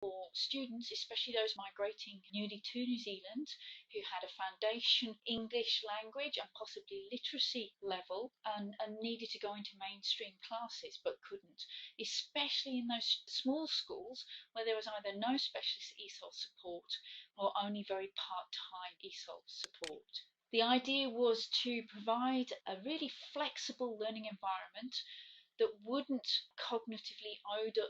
for students, especially those migrating newly to New Zealand, who had a foundation English language and possibly literacy level and needed to go into mainstream classes but couldn't, especially in those small schools where there was either no specialist ESOL support or only very part-time ESOL support. The idea was to provide a really flexible learning environment that wouldn't cognitively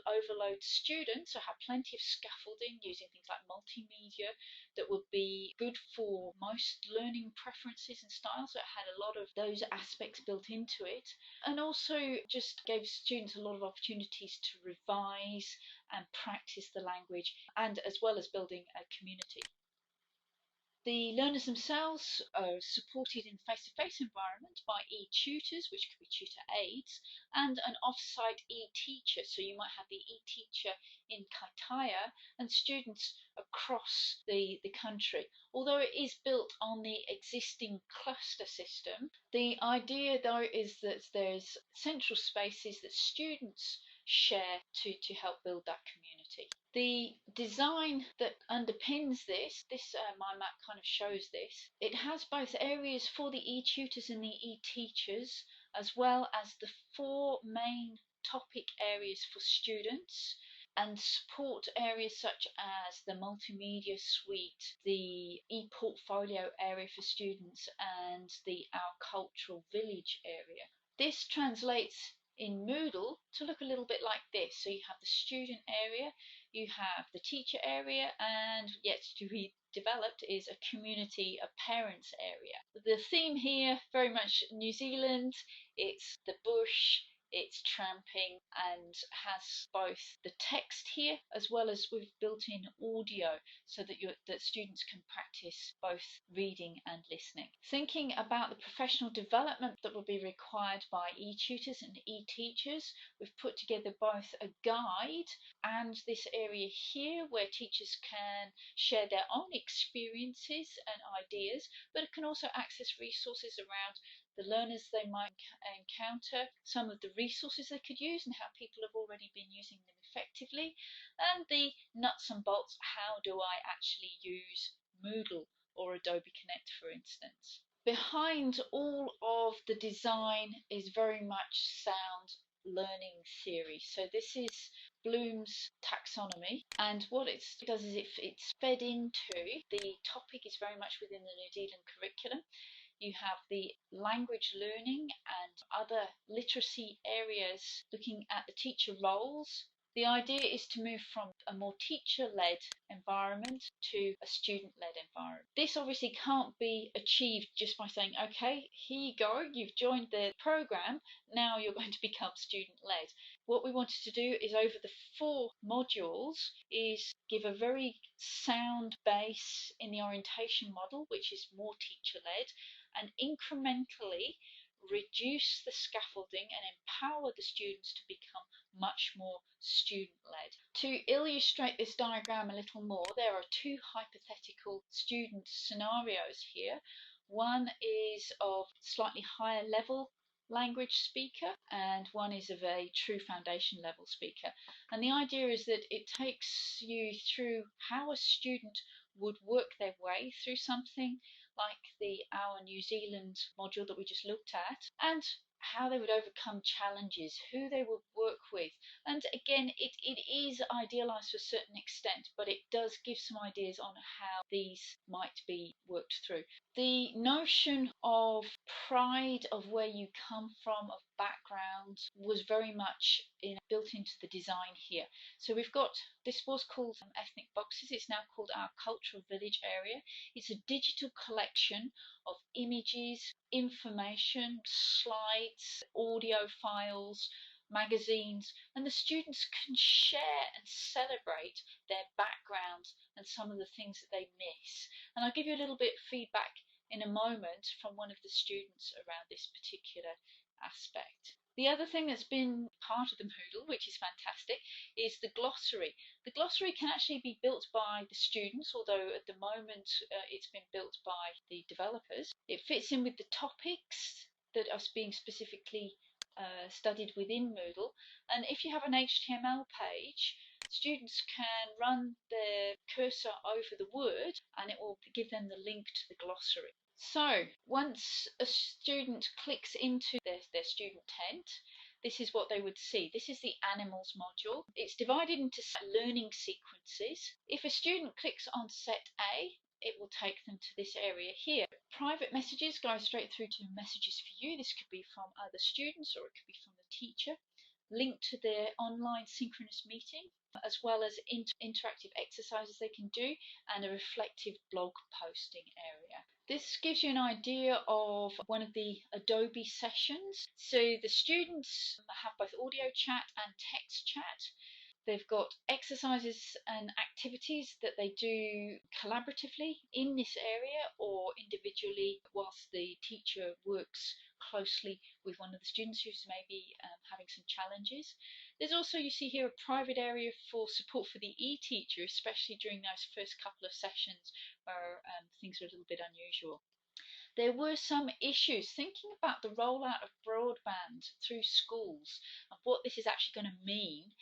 overload students, so have plenty of scaffolding using things like multimedia that would be good for most learning preferences and styles, so it had a lot of those aspects built into it, and also just gave students a lot of opportunities to revise and practice the language, and as well as building a community. The learners themselves are supported in face-to-face environment by e-tutors, which could be tutor aides, and an off-site e-teacher. So you might have the e-teacher in Kaitaia and students across the country. Although it is built on the existing cluster system, the idea though is that there's central spaces that students share to help build that community. The design that underpins this my map kind of shows this. It has both areas for the e-tutors and the e-teachers, as well as the 4 main topic areas for students, and support areas such as the multimedia suite, the e-portfolio area for students, and the Our Cultural Village area. This translates in Moodle to look a little bit like this. So you have the student area, you have the teacher area, and yet to be developed is a community, a parents area. The theme here, very much New Zealand, it's the bush, it's tramping, and has both the text here as well as we've built in audio so that students can practice both reading and listening. Thinking about the professional development that will be required by e-tutors and e-teachers, we've put together both a guide and this area here where teachers can share their own experiences and ideas, but it can also access resources around the learners they might encounter, some of the resources they could use and how people have already been using them effectively, and the nuts and bolts, how do I actually use Moodle or Adobe Connect, for instance. Behind all of the design is very much sound learning theory. So this is Bloom's taxonomy, and what it does is it's fed into, the topic is very much within the New Zealand curriculum. You have the language learning and other literacy areas looking at the teacher roles. The idea is to move from a more teacher-led environment to a student-led environment. This obviously can't be achieved just by saying, okay, here you go, you've joined the program, now you're going to become student-led. What we wanted to do is over the 4 modules is give a very sound base in the orientation model, which is more teacher-led, and incrementally reduce the scaffolding and empower the students to become much more student-led. To illustrate this diagram a little more, there are 2 hypothetical student scenarios here. One is of slightly higher level language speaker and one is of a true foundation level speaker, and the idea is that it takes you through how a student would work their way through something like the Our New Zealand module that we just looked at, and how they would overcome challenges, who they would work with. And again, it is idealised to a certain extent, but it does give some ideas on how these might be worked through. The notion of pride of where you come from, of background, was very much built into the design here. So we've got, this was called ethnic boxes, it's now called Our Cultural Village area. It's a digital collection of images, information, slides, audio files, magazines, and the students can share and celebrate their backgrounds and some of the things that they miss. And I'll give you a little bit of feedback in a moment from one of the students around this particular aspect. The other thing that's been part of the Moodle, which is fantastic, is the glossary. The glossary can actually be built by the students, although at the moment it's been built by the developers. It fits in with the topics that are being specifically studied within Moodle, and if you have an HTML page, Students can run their cursor over the word and it will give them the link to the glossary. So once a student clicks into their student tent, this is what they would see. This is the animals module. It's divided into learning sequences. If a student clicks on set A, it will take them to this area here. Private messages go straight through to messages for you. This could be from other students or it could be from the teacher. Linked to their online synchronous meeting, as well as interactive exercises they can do, and a reflective blog posting area. This gives you an idea of one of the Adobe sessions. So the students have both audio chat and text chat. They've got exercises and activities that they do collaboratively in this area or individually whilst the teacher works closely with one of the students who's maybe having some challenges. There's also, you see here, a private area for support for the e-teacher, especially during those first couple of sessions where things are a little bit unusual. There were some issues thinking about the rollout of broadband through schools and what this is actually going to mean.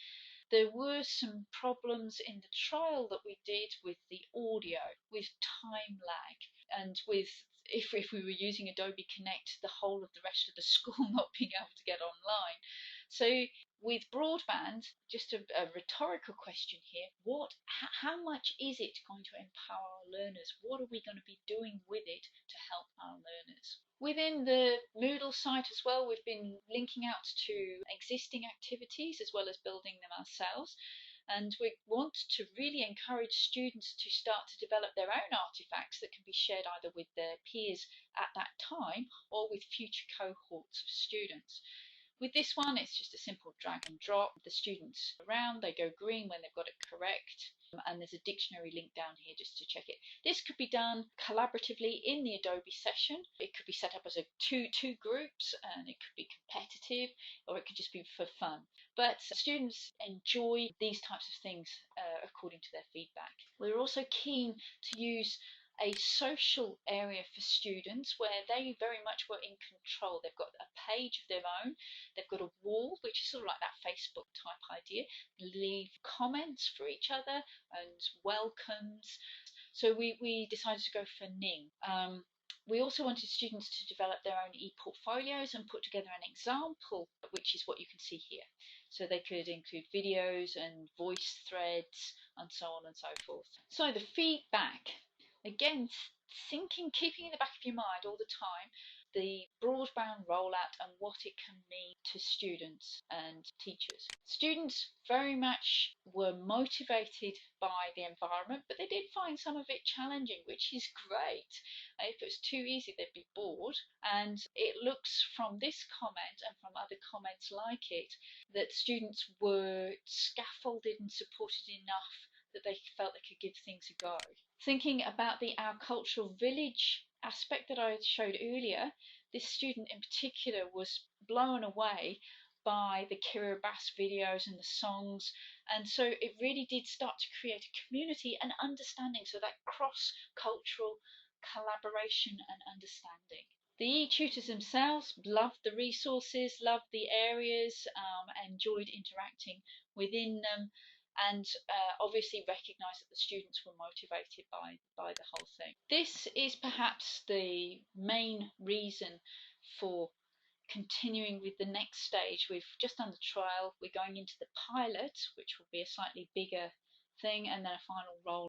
There were some problems in the trial that we did with the audio, with time lag, and with if we were using Adobe Connect, the whole of the rest of the school not being able to get online. So with broadband, just a rhetorical question here, how much is it going to empower our learners? What are we going to be doing with it to help our learners? Within the Moodle site as well, we've been linking out to existing activities as well as building them ourselves. And we want to really encourage students to start to develop their own artifacts that can be shared either with their peers at that time or with future cohorts of students. With this one, it's just a simple drag and drop. The students around, they go green when they've got it correct. And there's a dictionary link down here just to check it. This could be done collaboratively in the Adobe session. It could be set up as two groups, and it could be competitive, or it could just be for fun. But students enjoy these types of things according to their feedback. We're also keen to use a social area for students where they very much were in control. They've got a page of their own, they've got a wall, which is sort of like that Facebook type idea, leave comments for each other and welcomes. So we decided to go for Ning. We also wanted students to develop their own e-portfolios and put together an example, which is what you can see here. So they could include videos and voice threads and so on and so forth. So the feedback, again, keeping in the back of your mind all the time, the broadband rollout and what it can mean to students and teachers. Students very much were motivated by the environment, but they did find some of it challenging, which is great. If it was too easy, they'd be bored. And it looks from this comment and from other comments like it that students were scaffolded and supported enough that they felt they could give things a go. Thinking about the Our Cultural Village aspect that I showed earlier, this student in particular was blown away by the Kiribati videos and the songs, and so it really did start to create a community and understanding, so that cross-cultural collaboration and understanding. The e-tutors themselves loved the resources, loved the areas, enjoyed interacting within them, and obviously recognised that the students were motivated by the whole thing. This is perhaps the main reason for continuing with the next stage. We've just done the trial, we're going into the pilot, which will be a slightly bigger thing, and then a final roll